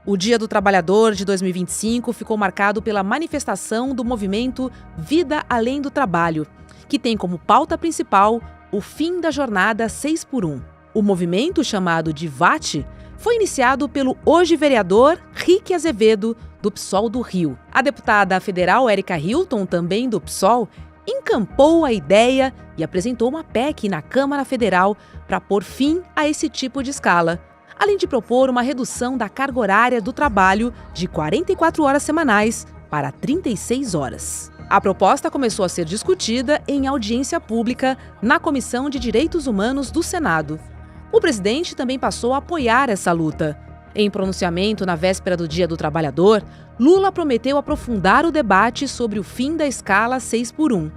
O Dia do Trabalhador de 2025 ficou marcado pela manifestação do movimento Vida Além do Trabalho, que tem como pauta principal o fim da jornada 6x1. O movimento, chamado de VAT, foi iniciado pelo hoje vereador Rique Azevedo, do PSOL do Rio. A deputada federal Érica Hilton, também do PSOL, encampou a ideia e apresentou uma PEC na Câmara Federal para pôr fim a esse tipo de escala, além de propor uma redução da carga horária do trabalho de 44 horas semanais para 36 horas. A proposta começou a ser discutida em audiência pública na Comissão de Direitos Humanos do Senado. O presidente também passou a apoiar essa luta. Em pronunciamento na véspera do Dia do Trabalhador, Lula prometeu aprofundar o debate sobre o fim da escala 6x1.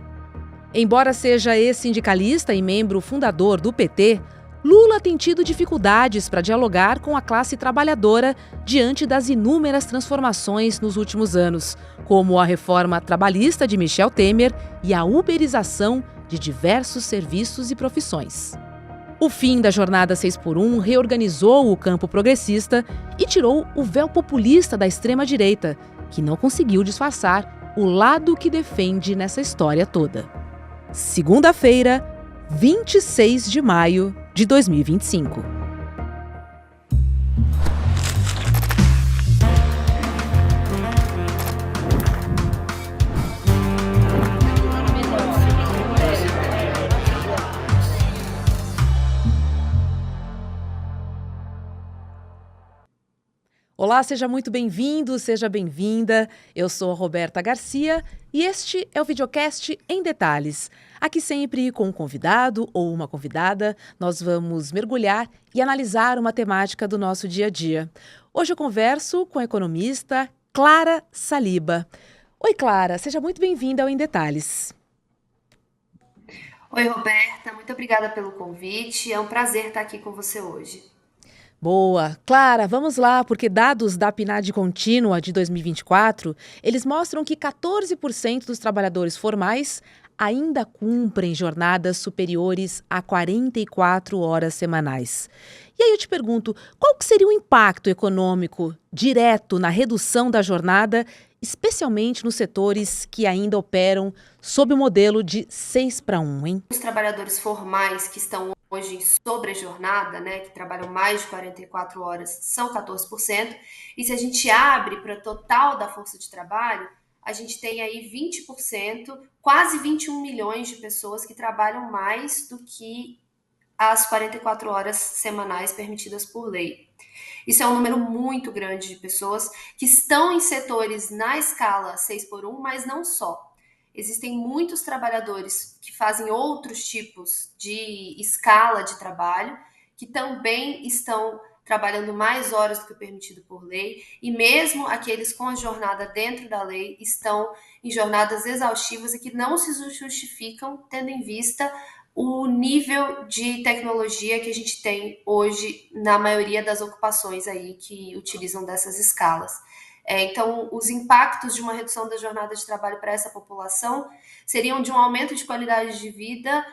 Embora seja ex-sindicalista e membro fundador do PT, Lula tem tido dificuldades para dialogar com a classe trabalhadora diante das inúmeras transformações nos últimos anos, como a reforma trabalhista de Michel Temer e a uberização de diversos serviços e profissões. O fim da jornada 6x1 reorganizou o campo progressista e tirou o véu populista da extrema-direita, que não conseguiu disfarçar o lado que defende nessa história toda. Segunda-feira, 26 de maio de 2025. Olá, seja muito bem-vindo, seja bem-vinda. Eu sou a Roberta Garcia e este é o videocast Em Detalhes. Aqui sempre com um convidado ou uma convidada, nós vamos mergulhar e analisar uma temática do nosso dia a dia. Hoje eu converso com a economista Clara Saliba. Oi, Clara, seja muito bem-vinda ao Em Detalhes. Oi, Roberta, muito obrigada pelo convite. É um prazer estar aqui com você hoje. Boa. Clara, vamos lá, porque dados da PNAD contínua de 2024, eles mostram que 14% dos trabalhadores formais ainda cumprem jornadas superiores a 44 horas semanais. E aí eu te pergunto, qual que seria o impacto econômico direto na redução da jornada, especialmente nos setores que ainda operam sob o modelo de 6x1, hein? Os trabalhadores formais que estão hoje em sobrejornada, né, que trabalham mais de 44 horas, são 14%. E se a gente abre para o total da força de trabalho, a gente tem aí 20%, quase 21 milhões de pessoas que trabalham mais do que as 44 horas semanais permitidas por lei. Isso é um número muito grande de pessoas que estão em setores na escala 6x1, mas não só. Existem muitos trabalhadores que fazem outros tipos de escala de trabalho, que também estão trabalhando mais horas do que o permitido por lei, e mesmo aqueles com a jornada dentro da lei estão em jornadas exaustivas e que não se justificam, tendo em vista o nível de tecnologia que a gente tem hoje na maioria das ocupações aí que utilizam dessas escalas. Então, os impactos de uma redução da jornada de trabalho para essa população seriam de um aumento de qualidade de vida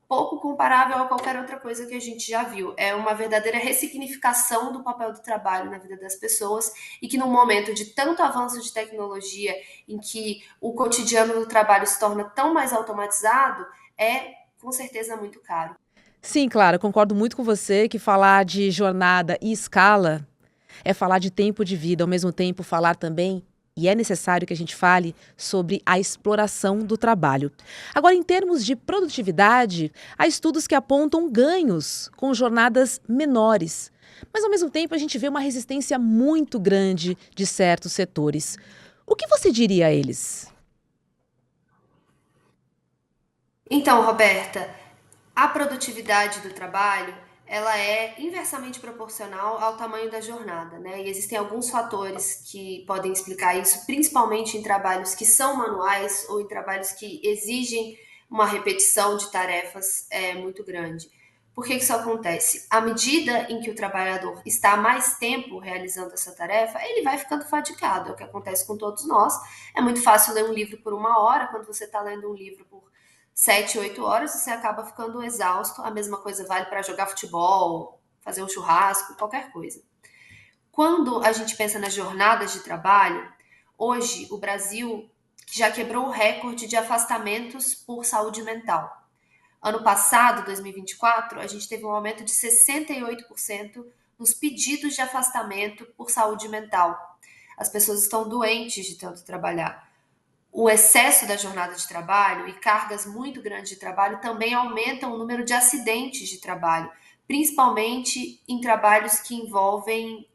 pouco comparável a qualquer outra coisa que a gente já viu. É uma verdadeira ressignificação do papel do trabalho na vida das pessoas e que num momento de tanto avanço de tecnologia, em que o cotidiano do trabalho se torna tão mais automatizado, é com certeza muito caro. Sim, claro, concordo muito com você que falar de jornada e escala é falar de tempo de vida, ao mesmo tempo falar também, e é necessário que a gente fale sobre a exploração do trabalho. Agora, em termos de produtividade, há estudos que apontam ganhos com jornadas menores, mas ao mesmo tempo a gente vê uma resistência muito grande de certos setores. O que você diria a eles? Então, Roberta, a produtividade do trabalho, ela é inversamente proporcional ao tamanho da jornada, né? E existem alguns fatores que podem explicar isso, principalmente em trabalhos que são manuais ou em trabalhos que exigem uma repetição de tarefas muito grande. Por que isso acontece? À medida em que o trabalhador está há mais tempo realizando essa tarefa, ele vai ficando fadigado, é o que acontece com todos nós. É muito fácil ler um livro por 1 hora, quando você está lendo um livro por 7, 8 horas, você acaba ficando exausto. A mesma coisa vale para jogar futebol, fazer um churrasco, qualquer coisa. Quando a gente pensa nas jornadas de trabalho, hoje o Brasil já quebrou o recorde de afastamentos por saúde mental. Ano passado, 2024, a gente teve um aumento de 68% nos pedidos de afastamento por saúde mental. As pessoas estão doentes de tanto trabalhar. O excesso da jornada de trabalho e cargas muito grandes de trabalho também aumentam o número de acidentes de trabalho, principalmente em trabalhos que envolvem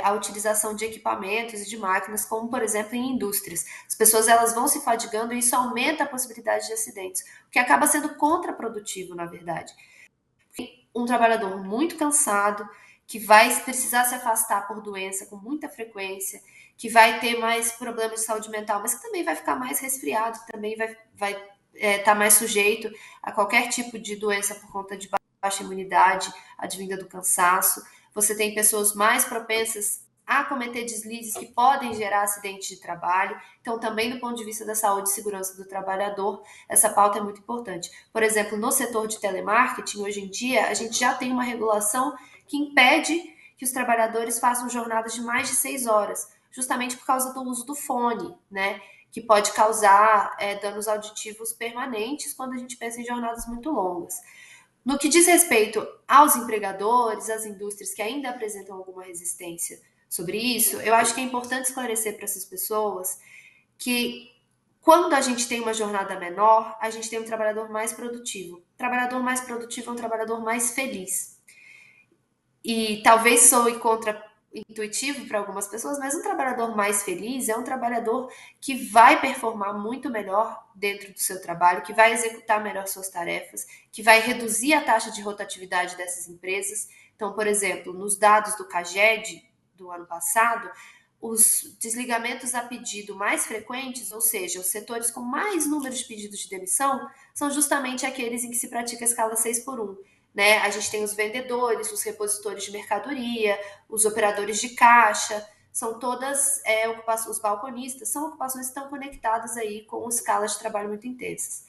a utilização de equipamentos e de máquinas, como, por exemplo, em indústrias. As pessoas elas vão se fadigando e isso aumenta a possibilidade de acidentes, o que acaba sendo contraprodutivo, na verdade. Um trabalhador muito cansado, que vai precisar se afastar por doença com muita frequência, que vai ter mais problemas de saúde mental, mas que também vai ficar mais resfriado, também vai estar mais sujeito a qualquer tipo de doença por conta de baixa imunidade, advinda do cansaço. Você tem pessoas mais propensas a cometer deslizes que podem gerar acidentes de trabalho. Então, também do ponto de vista da saúde e segurança do trabalhador, essa pauta é muito importante. Por exemplo, no setor de telemarketing, hoje em dia, a gente já tem uma regulação que impede que os trabalhadores façam jornadas de mais de 6 horas, justamente por causa do uso do fone, né? Que pode causar danos auditivos permanentes quando a gente pensa em jornadas muito longas. No que diz respeito aos empregadores, às indústrias que ainda apresentam alguma resistência sobre isso, eu acho que é importante esclarecer para essas pessoas que quando a gente tem uma jornada menor, a gente tem um trabalhador mais produtivo. O trabalhador mais produtivo é um trabalhador mais feliz. E talvez soe contra-intuitivo para algumas pessoas, mas um trabalhador mais feliz é um trabalhador que vai performar muito melhor dentro do seu trabalho, que vai executar melhor suas tarefas, que vai reduzir a taxa de rotatividade dessas empresas. Então, por exemplo, nos dados do CAGED do ano passado, os desligamentos a pedido mais frequentes, ou seja, os setores com mais número de pedidos de demissão, são justamente aqueles em que se pratica a escala 6x1. Né? A gente tem os vendedores, os repositores de mercadoria, os operadores de caixa, são todas ocupações, os balconistas, são ocupações que estão conectadas aí com escalas de trabalho muito intensas.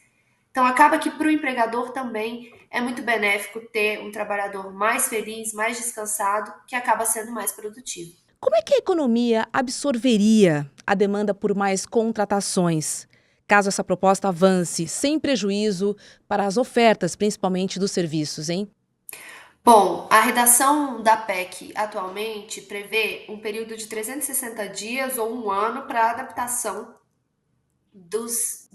Então, acaba que para o empregador também é muito benéfico ter um trabalhador mais feliz, mais descansado, que acaba sendo mais produtivo. Como é que a economia absorveria a demanda por mais contratações, caso essa proposta avance, sem prejuízo para as ofertas, principalmente dos serviços, hein? Bom, a redação da PEC atualmente prevê um período de 360 dias ou um ano para a adaptação das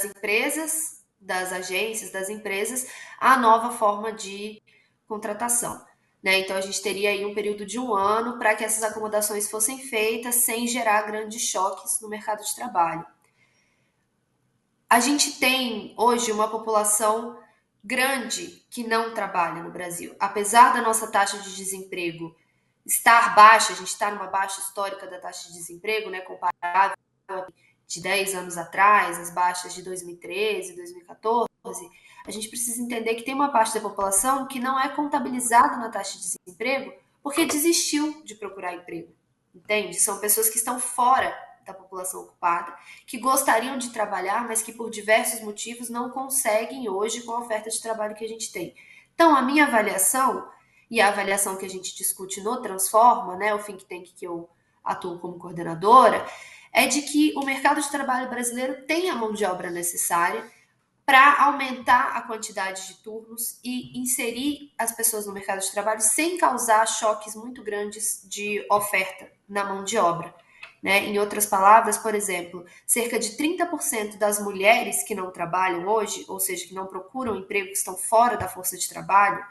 empresas, das agências, das empresas, à nova forma de contratação. Né? Então, a gente teria aí um período de um ano para que essas acomodações fossem feitas sem gerar grandes choques no mercado de trabalho. A gente tem hoje uma população grande que não trabalha no Brasil. Apesar da nossa taxa de desemprego estar baixa, a gente está numa baixa histórica da taxa de desemprego, né, comparável de 10 anos atrás, as baixas de 2013, 2014, a gente precisa entender que tem uma parte da população que não é contabilizada na taxa de desemprego porque desistiu de procurar emprego, entende? São pessoas que estão fora da população ocupada, que gostariam de trabalhar, mas que por diversos motivos não conseguem hoje com a oferta de trabalho que a gente tem. Então, a minha avaliação, e a avaliação que a gente discute no Transforma, né, o think tank que eu atuo como coordenadora, é de que o mercado de trabalho brasileiro tem a mão de obra necessária para aumentar a quantidade de turnos e inserir as pessoas no mercado de trabalho sem causar choques muito grandes de oferta na mão de obra. Né? Em outras palavras, por exemplo, cerca de 30% das mulheres que não trabalham hoje, ou seja, que não procuram emprego, que estão fora da força de trabalho,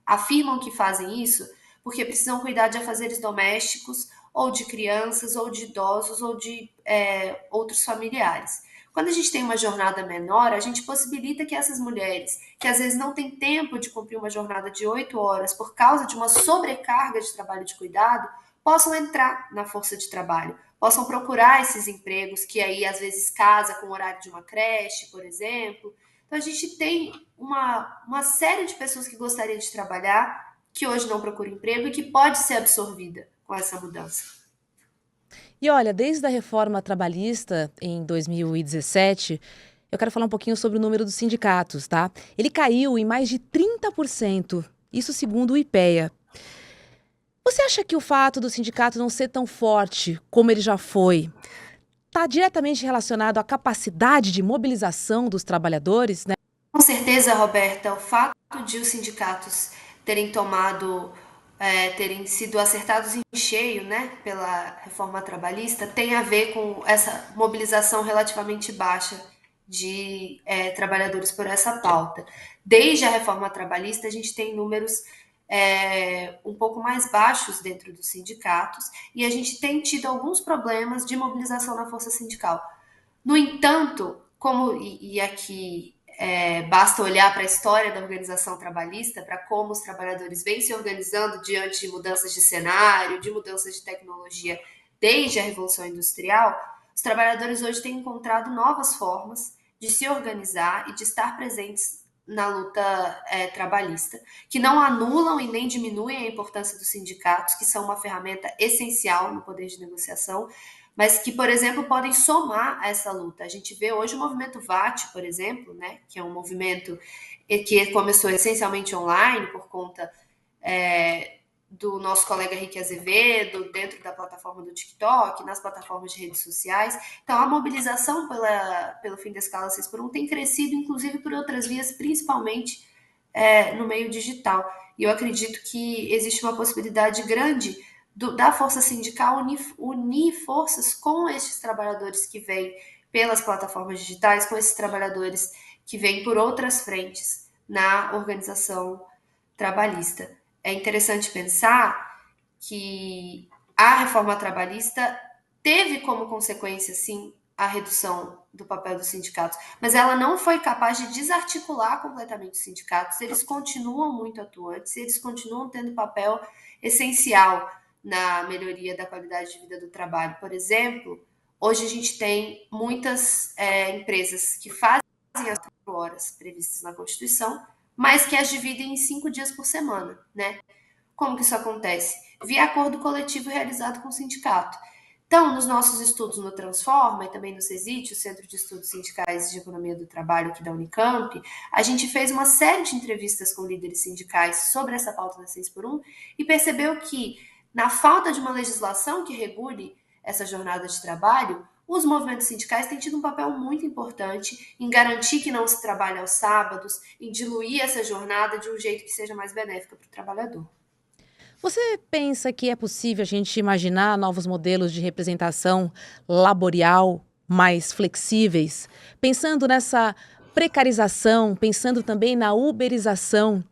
afirmam que fazem isso porque precisam cuidar de afazeres domésticos, ou de crianças, ou de idosos, ou de outros familiares. Quando a gente tem uma jornada menor, a gente possibilita que essas mulheres, que às vezes não têm tempo de cumprir uma jornada de 8 horas por causa de uma sobrecarga de trabalho de cuidado, possam entrar na força de trabalho, possam procurar esses empregos que aí às vezes casa com o horário de uma creche, por exemplo. Então a gente tem uma série de pessoas que gostariam de trabalhar, que hoje não procuram emprego e que pode ser absorvida com essa mudança. E olha, desde a reforma trabalhista em 2017, eu quero falar um pouquinho sobre o número dos sindicatos, tá? Ele caiu em mais de 30%, isso segundo o IPEA. Você acha que o fato do sindicato não ser tão forte como ele já foi está diretamente relacionado à capacidade de mobilização dos trabalhadores, né? Com certeza, Roberta, o fato de os sindicatos terem tomado, terem sido acertados em cheio, né, pela reforma trabalhista, tem a ver com essa mobilização relativamente baixa de trabalhadores por essa pauta. Desde a reforma trabalhista, a gente tem números um pouco mais baixos dentro dos sindicatos e a gente tem tido alguns problemas de mobilização na força sindical. No entanto, e aqui basta olhar para a história da organização trabalhista, para como os trabalhadores vêm se organizando diante de mudanças de cenário, de mudanças de tecnologia desde a Revolução Industrial, os trabalhadores hoje têm encontrado novas formas de se organizar e de estar presentes na luta trabalhista, que não anulam e nem diminuem a importância dos sindicatos, que são uma ferramenta essencial no poder de negociação, mas que, por exemplo, podem somar a essa luta. A gente vê hoje o movimento VAT, por exemplo, né, que é um movimento que começou essencialmente online por conta do nosso colega Henrique Azevedo, dentro da plataforma do TikTok, nas plataformas de redes sociais. Então, a mobilização pelo fim da escala 6 por 1 tem crescido, inclusive por outras vias, principalmente no meio digital. E eu acredito que existe uma possibilidade grande da força sindical unir forças com esses trabalhadores que vêm pelas plataformas digitais, com esses trabalhadores que vêm por outras frentes na organização trabalhista. É interessante pensar que a reforma trabalhista teve como consequência, sim, a redução do papel dos sindicatos, mas ela não foi capaz de desarticular completamente os sindicatos. Eles continuam muito atuantes, eles continuam tendo papel essencial na melhoria da qualidade de vida do trabalho. Por exemplo, hoje a gente tem muitas empresas que fazem as 4 horas previstas na Constituição, mas que as dividem em 5 dias por semana, né? Como que isso acontece? Via acordo coletivo realizado com o sindicato. Então, nos nossos estudos no Transforma e também no CESIT, o Centro de Estudos Sindicais de Economia do Trabalho aqui da Unicamp, a gente fez uma série de entrevistas com líderes sindicais sobre essa pauta da 6 por 1 e percebeu que, na falta de uma legislação que regule essa jornada de trabalho, os movimentos sindicais têm tido um papel muito importante em garantir que não se trabalhe aos sábados, em diluir essa jornada de um jeito que seja mais benéfica para o trabalhador. Você pensa que é possível a gente imaginar novos modelos de representação laboral mais flexíveis? Pensando nessa precarização, pensando também na uberização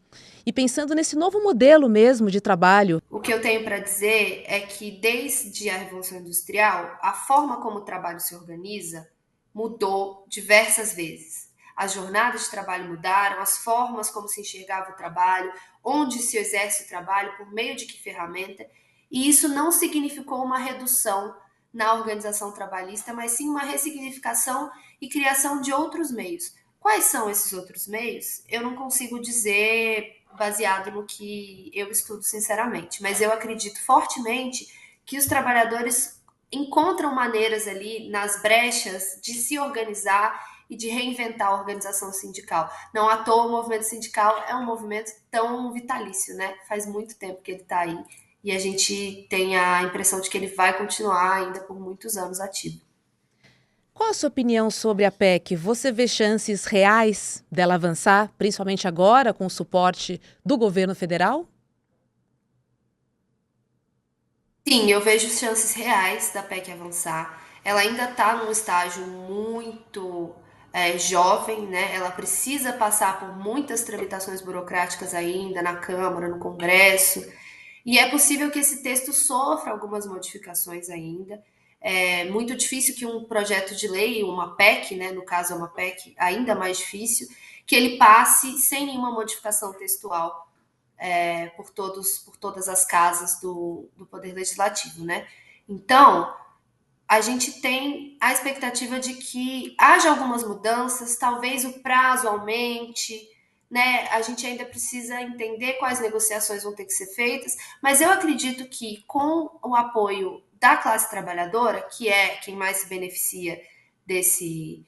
e pensando nesse novo modelo mesmo de trabalho. O que eu tenho para dizer é que desde a Revolução Industrial, a forma como o trabalho se organiza mudou diversas vezes. As jornadas de trabalho mudaram, as formas como se enxergava o trabalho, onde se exerce o trabalho, por meio de que ferramenta, e isso não significou uma redução na organização trabalhista, mas sim uma ressignificação e criação de outros meios. Quais são esses outros meios? Eu não consigo dizer baseado no que eu estudo sinceramente, mas eu acredito fortemente que os trabalhadores encontram maneiras ali nas brechas de se organizar e de reinventar a organização sindical. Não à toa o movimento sindical é um movimento tão vitalício, né? Faz muito tempo que ele está aí e a gente tem a impressão de que ele vai continuar ainda por muitos anos ativo. Qual a sua opinião sobre a PEC? Você vê chances reais dela avançar, principalmente agora com o suporte do governo federal? Sim, eu vejo chances reais da PEC avançar. Ela ainda está num estágio muito jovem, né? Ela precisa passar por muitas tramitações burocráticas ainda na Câmara, no Congresso, e é possível que esse texto sofra algumas modificações ainda. É muito difícil que um projeto de lei, uma PEC, né, no caso é uma PEC ainda mais difícil, que ele passe sem nenhuma modificação textual por todas as casas do Poder Legislativo, né? Então, a gente tem a expectativa de que haja algumas mudanças, talvez o prazo aumente, né? A gente ainda precisa entender quais negociações vão ter que ser feitas, mas eu acredito que com o apoio da classe trabalhadora, que é quem mais se beneficia desse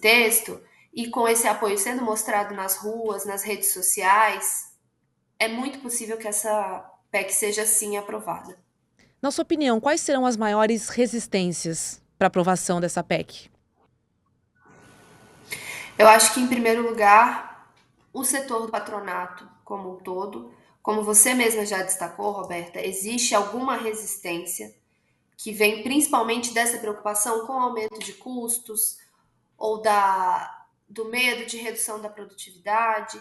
texto, e com esse apoio sendo mostrado nas ruas, nas redes sociais, é muito possível que essa PEC seja sim aprovada. Na sua opinião, quais serão as maiores resistências para a aprovação dessa PEC? Eu acho que, em primeiro lugar, o setor do patronato como um todo, como você mesma já destacou, Roberta, existe alguma resistência que vem principalmente dessa preocupação com o aumento de custos ou do medo de redução da produtividade.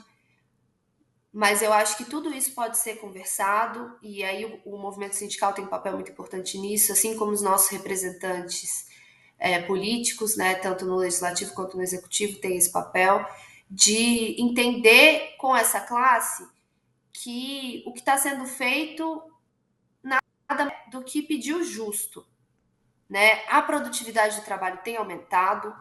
Mas eu acho que tudo isso pode ser conversado, e aí o movimento sindical tem um papel muito importante nisso, assim como os nossos representantes políticos, né, tanto no legislativo quanto no executivo, tem esse papel de entender com essa classe que o que está sendo feito nada do que pedir o justo. Né? A produtividade do trabalho tem aumentado,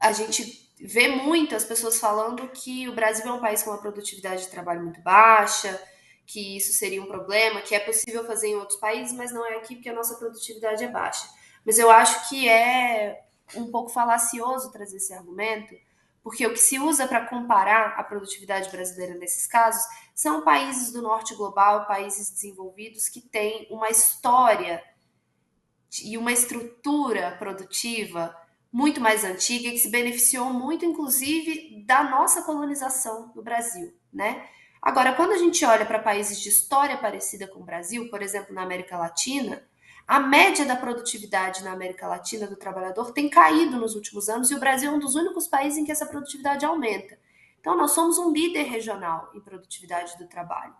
a gente vê muitas pessoas falando que o Brasil é um país com uma produtividade de trabalho muito baixa, que isso seria um problema, que é possível fazer em outros países, mas não é aqui porque a nossa produtividade é baixa. Mas eu acho que é um pouco falacioso trazer esse argumento, porque o que se usa para comparar a produtividade brasileira nesses casos são países do norte global, países desenvolvidos que têm uma história e uma estrutura produtiva muito mais antiga e que se beneficiou muito, inclusive, da nossa colonização no Brasil, né? Agora, quando a gente olha para países de história parecida com o Brasil, por exemplo, na América Latina, a média da produtividade na América Latina do trabalhador tem caído nos últimos anos e o Brasil é um dos únicos países em que essa produtividade aumenta. Então, nós somos um líder regional em produtividade do trabalho.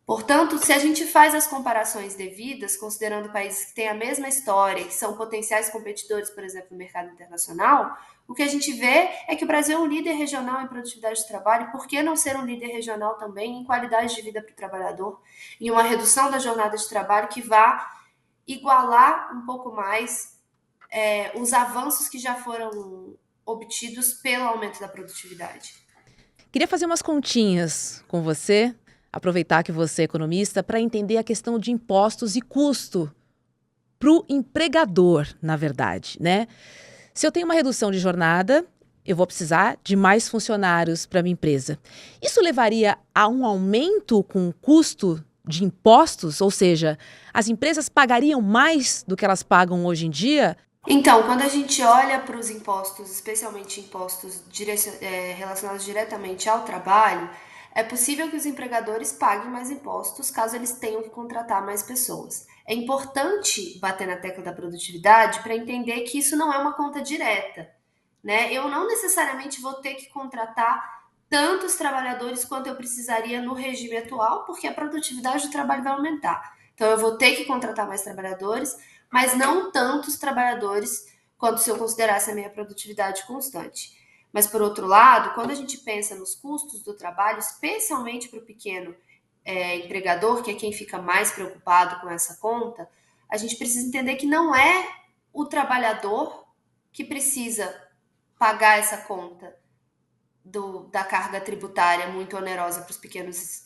Portanto, se a gente faz as comparações devidas, considerando países que têm a mesma história, que são potenciais competidores, por exemplo, no mercado internacional, o que a gente vê é que o Brasil é um líder regional em produtividade de trabalho. Por que não ser um líder regional também em qualidade de vida para o trabalhador, em uma redução da jornada de trabalho que vá igualar um pouco mais os avanços que já foram obtidos pelo aumento da produtividade? Queria fazer umas continhas com você, aproveitar que você é economista, para entender a questão de impostos e custo para o empregador, na verdade, né? Se eu tenho uma redução de jornada, eu vou precisar de mais funcionários para minha empresa. Isso levaria a um aumento com o custo de impostos? Ou seja, as empresas pagariam mais do que elas pagam hoje em dia? Então, quando a gente olha para os impostos, especialmente impostos relacionados diretamente ao trabalho, é possível que os empregadores paguem mais impostos caso eles tenham que contratar mais pessoas. É importante bater na tecla da produtividade para entender que isso não é uma conta direta, né? Eu não necessariamente vou ter que contratar tantos trabalhadores quanto eu precisaria no regime atual, porque a produtividade do trabalho vai aumentar. Então, eu vou ter que contratar mais trabalhadores, mas não tantos trabalhadores quanto se eu considerasse a minha produtividade constante. Mas, por outro lado, quando a gente pensa nos custos do trabalho, especialmente para o pequeno empregador, que é quem fica mais preocupado com essa conta, a gente precisa entender que não é o trabalhador que precisa pagar essa conta da carga tributária muito onerosa para os pequenos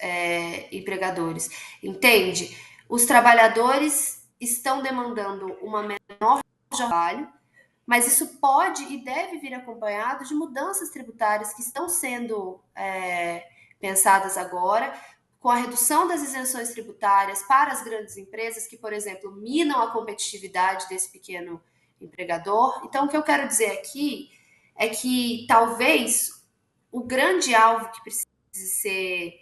empregadores. Entende? Os trabalhadores estão demandando uma menor trabalho, mas isso pode e deve vir acompanhado de mudanças tributárias que estão sendo pensadas agora, com a redução das isenções tributárias para as grandes empresas, que, por exemplo, minam a competitividade desse pequeno empregador. Então, o que eu quero dizer aqui é que talvez o grande alvo que precise ser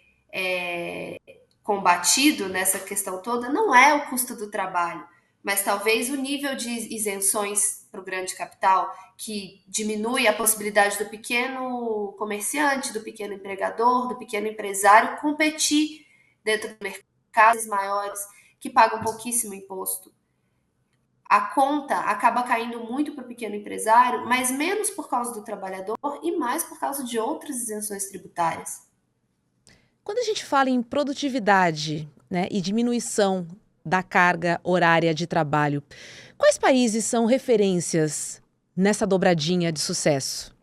combatido nessa questão toda não é o custo do trabalho, mas talvez o nível de isenções para o grande capital, que diminui a possibilidade do pequeno comerciante, do pequeno empregador, do pequeno empresário competir dentro do mercado maiores que pagam pouquíssimo imposto. A conta acaba caindo muito para o pequeno empresário, mas menos por causa do trabalhador e mais por causa de outras isenções tributárias. Quando a gente fala em produtividade, né, e diminuição da carga horária de trabalho, quais países são referências nessa dobradinha de sucesso?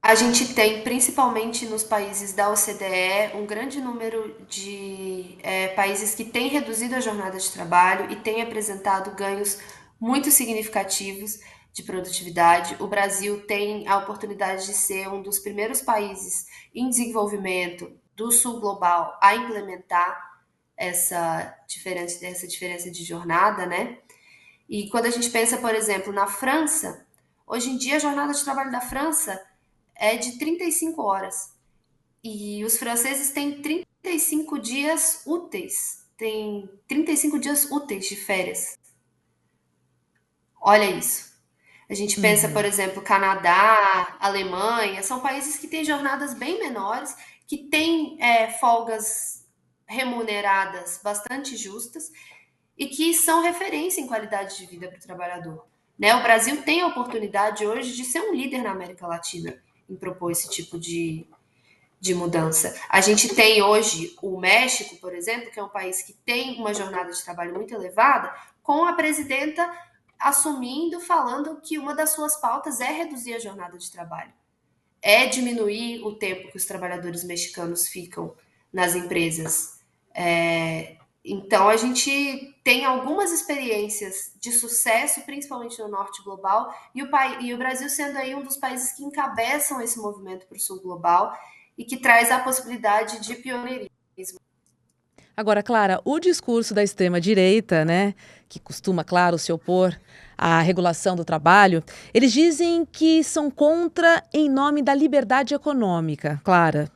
A gente tem, principalmente nos países da OCDE, um grande número de países que têm reduzido a jornada de trabalho e têm apresentado ganhos muito significativos de produtividade. O Brasil tem a oportunidade de ser um dos primeiros países em desenvolvimento do Sul Global a implementar essa diferença de jornada, né? E quando a gente pensa, por exemplo, na França, hoje em dia a jornada de trabalho da França é de 35 horas. E os franceses têm 35 dias úteis. Tem 35 dias úteis de férias. Olha isso. A gente pensa, por Uhum. exemplo, Canadá, Alemanha, são países que têm jornadas bem menores, que têm folgas remuneradas bastante justas e que são referência em qualidade de vida para o trabalhador. Né? O Brasil tem a oportunidade hoje de ser um líder na América Latina em propor esse tipo de mudança. A gente tem hoje o México, por exemplo, que é um país que tem uma jornada de trabalho muito elevada, com a presidenta assumindo, falando que uma das suas pautas é reduzir a jornada de trabalho, é diminuir o tempo que os trabalhadores mexicanos ficam nas empresas. Então, a gente tem algumas experiências de sucesso, principalmente no Norte Global, e o Brasil sendo aí um dos países que encabeçam esse movimento para o Sul Global e que traz a possibilidade de pioneirismo. Agora, Clara, o discurso da extrema-direita, né, que costuma, claro, se opor à regulação do trabalho, eles dizem que são contra em nome da liberdade econômica. Clara,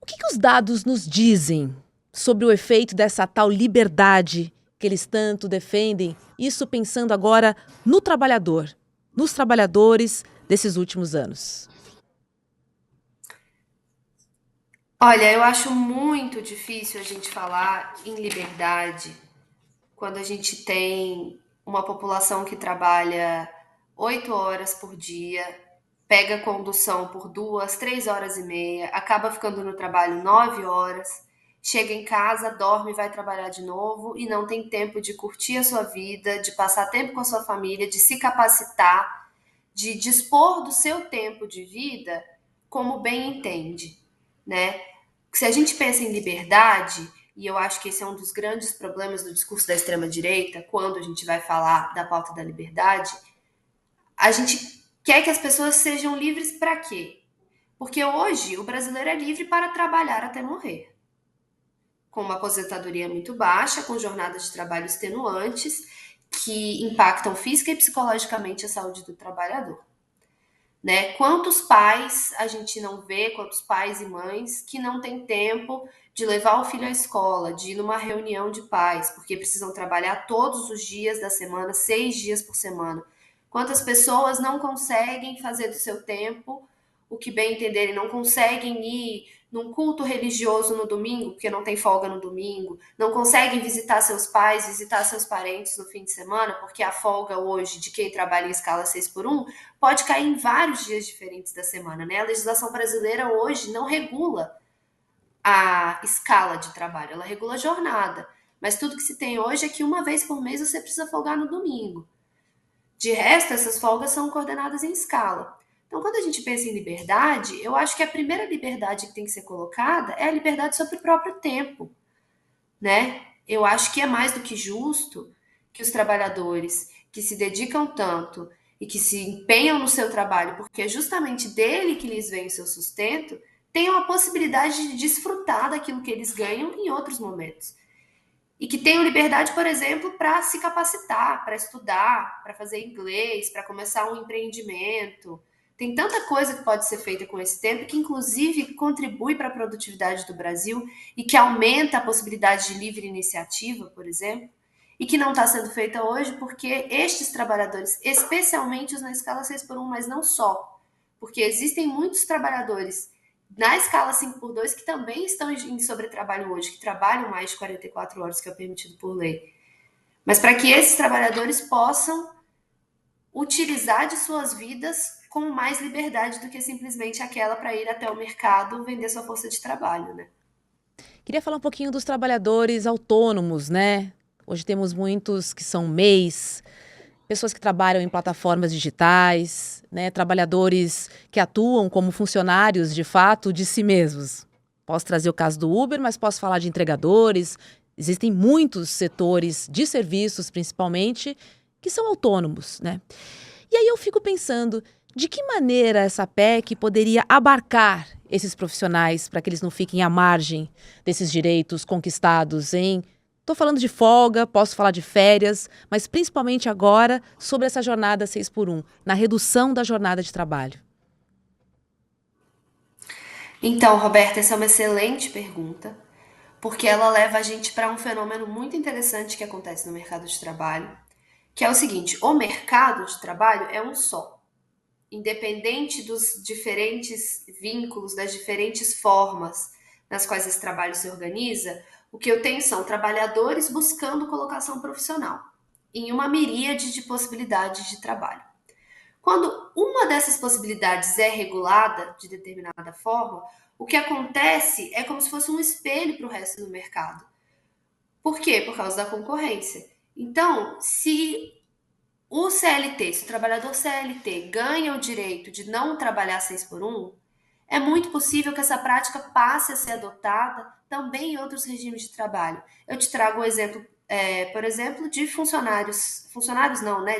o que os dados nos dizem sobre o efeito dessa tal liberdade que eles tanto defendem? Isso pensando agora no trabalhador, nos trabalhadores desses últimos anos. Olha, eu acho muito difícil a gente falar em liberdade quando a gente tem uma população que trabalha 8 horas por dia, pega condução por 2, 3 horas e meia, acaba ficando no trabalho 9 horas, chega em casa, dorme, vai trabalhar de novo e não tem tempo de curtir a sua vida, de passar tempo com a sua família, de se capacitar, de dispor do seu tempo de vida como bem entende, né? Se a gente pensa em liberdade, e eu acho que esse é um dos grandes problemas do discurso da extrema-direita, quando a gente vai falar da pauta da liberdade, a gente quer que as pessoas sejam livres para quê? Porque hoje o brasileiro é livre para trabalhar até morrer, com uma aposentadoria muito baixa, com jornadas de trabalho extenuantes, que impactam física e psicologicamente a saúde do trabalhador. Né? Quantos pais a gente não vê, quantos pais e mães que não têm tempo de levar o filho à escola, de ir numa reunião de pais, porque precisam trabalhar todos os dias da semana, 6 dias por semana. Quantas pessoas não conseguem fazer do seu tempo o que bem entenderem, não conseguem ir num culto religioso no domingo, porque não tem folga no domingo, não conseguem visitar seus pais, visitar seus parentes no fim de semana, porque a folga hoje de quem trabalha em escala 6x1 pode cair em vários dias diferentes da semana, né? A legislação brasileira hoje não regula a escala de trabalho, ela regula a jornada. Mas tudo que se tem hoje é que uma vez por mês você precisa folgar no domingo. De resto, essas folgas são coordenadas em escala. Então, quando a gente pensa em liberdade, eu acho que a primeira liberdade que tem que ser colocada é a liberdade sobre o próprio tempo, né? Eu acho que é mais do que justo que os trabalhadores que se dedicam tanto e que se empenham no seu trabalho, porque é justamente dele que lhes vem o seu sustento, tenham a possibilidade de desfrutar daquilo que eles ganham em outros momentos. E que tenham liberdade, por exemplo, para se capacitar, para estudar, para fazer inglês, para começar um empreendimento. Tem tanta coisa que pode ser feita com esse tempo que, inclusive, contribui para a produtividade do Brasil e que aumenta a possibilidade de livre iniciativa, por exemplo, e que não está sendo feita hoje porque estes trabalhadores, especialmente os na escala 6x1, mas não só, porque existem muitos trabalhadores na escala 5x2 que também estão em sobretrabalho hoje, que trabalham mais de 44 horas, que é permitido por lei. Mas para que esses trabalhadores possam utilizar de suas vidas com mais liberdade do que simplesmente aquela para ir até o mercado vender sua força de trabalho, né? Queria falar um pouquinho dos trabalhadores autônomos, né? Hoje temos muitos que são MEIs, pessoas que trabalham em plataformas digitais, né? Trabalhadores que atuam como funcionários, de fato, de si mesmos. Posso trazer o caso do Uber, mas posso falar de entregadores. Existem muitos setores de serviços, principalmente, que são autônomos, né? E aí eu fico pensando, de que maneira essa PEC poderia abarcar esses profissionais para que eles não fiquem à margem desses direitos conquistados em... Estou falando de folga, posso falar de férias, mas principalmente agora sobre essa jornada 6x1, na redução da jornada de trabalho. Então, Roberta, essa é uma excelente pergunta, porque ela leva a gente para um fenômeno muito interessante que acontece no mercado de trabalho, que é o seguinte: o mercado de trabalho é um só. Independente dos diferentes vínculos, das diferentes formas nas quais esse trabalho se organiza, o que eu tenho são trabalhadores buscando colocação profissional em uma miríade de possibilidades de trabalho. Quando uma dessas possibilidades é regulada de determinada forma, o que acontece é como se fosse um espelho para o resto do mercado. Por quê? Por causa da concorrência. Então, se o trabalhador CLT ganha o direito de não trabalhar 6x1, é muito possível que essa prática passe a ser adotada também em outros regimes de trabalho. Eu te trago um exemplo, por exemplo, de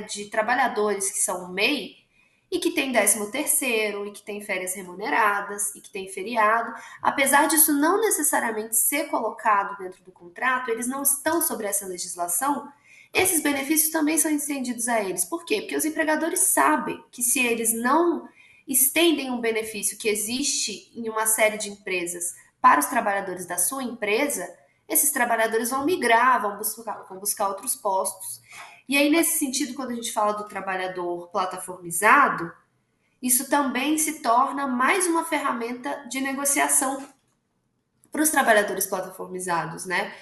de trabalhadores que são MEI e que têm 13º, e que têm férias remuneradas, e que têm feriado. Apesar disso não necessariamente ser colocado dentro do contrato, eles não estão sobre essa legislação, esses benefícios também são estendidos a eles. Por quê? Porque os empregadores sabem que se eles não estendem um benefício que existe em uma série de empresas para os trabalhadores da sua empresa, esses trabalhadores vão migrar, vão buscar outros postos. E aí, nesse sentido, quando a gente fala do trabalhador plataformizado, isso também se torna mais uma ferramenta de negociação para os trabalhadores plataformizados, né?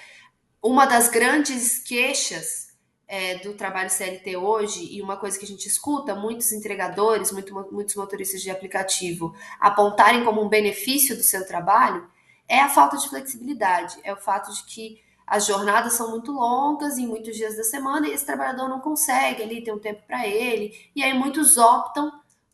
Uma das grandes queixas do trabalho CLT hoje, e uma coisa que a gente escuta muitos entregadores, muitos motoristas de aplicativo apontarem como um benefício do seu trabalho, é a falta de flexibilidade, é o fato de que as jornadas são muito longas em muitos dias da semana e esse trabalhador não consegue ali ter um tempo para ele, e aí muitos optam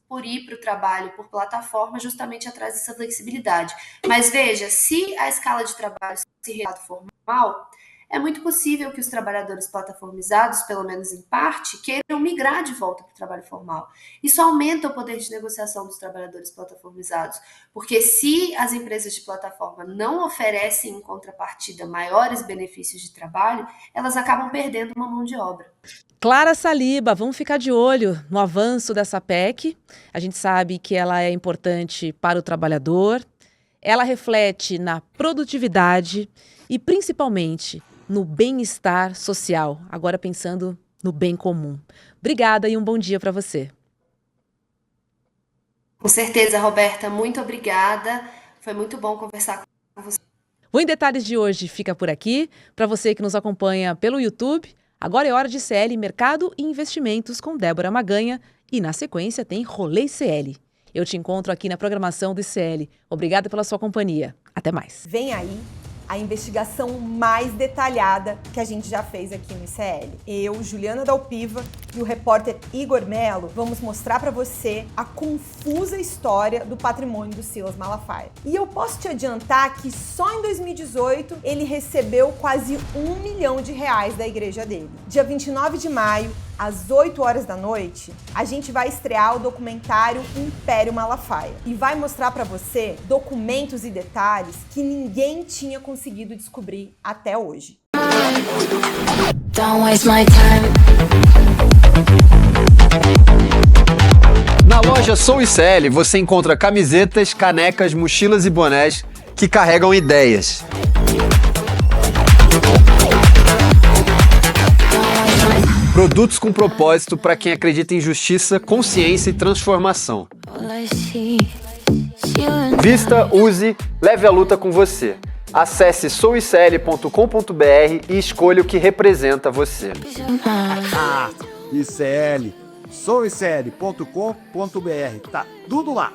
por ir para o trabalho por plataforma justamente atrás dessa flexibilidade. Mas veja, se a escala de trabalho se realizar formal, é muito possível que os trabalhadores plataformizados, pelo menos em parte, queiram migrar de volta para o trabalho formal. Isso aumenta o poder de negociação dos trabalhadores plataformizados, porque se as empresas de plataforma não oferecem em contrapartida maiores benefícios de trabalho, elas acabam perdendo uma mão de obra. Clara Saliba, vamos ficar de olho no avanço dessa PEC. A gente sabe que ela é importante para o trabalhador, ela reflete na produtividade e, principalmente, no bem-estar social, agora pensando no bem comum. Obrigada e um bom dia para você. Com certeza, Roberta, muito obrigada. Foi muito bom conversar com você. O Em Detalhes de hoje fica por aqui. Para você que nos acompanha pelo YouTube, agora é hora de CL Mercado e Investimentos com Débora Maganha e, na sequência, tem Rolê CL. Eu te encontro aqui na programação do ICL. Obrigada pela sua companhia. Até mais. Vem aí a investigação mais detalhada que a gente já fez aqui no ICL. Eu, Juliana Dalpiva e o repórter Igor Melo vamos mostrar para você a confusa história do patrimônio do Silas Malafaia. E eu posso te adiantar que só em 2018 ele recebeu quase R$1 milhão da igreja dele. Dia 29 de maio, às 8 horas da noite, a gente vai estrear o documentário Império Malafaia e vai mostrar para você documentos e detalhes que ninguém tinha conseguido descobrir até hoje. Don't waste my time. Na loja Sou ICL você encontra camisetas, canecas, mochilas e bonés que carregam ideias. Produtos com propósito para quem acredita em justiça, consciência e transformação. Vista, use, leve a luta com você. Acesse souicl.com.br e escolha o que representa você. ICL, souicl.com.br, tá tudo lá.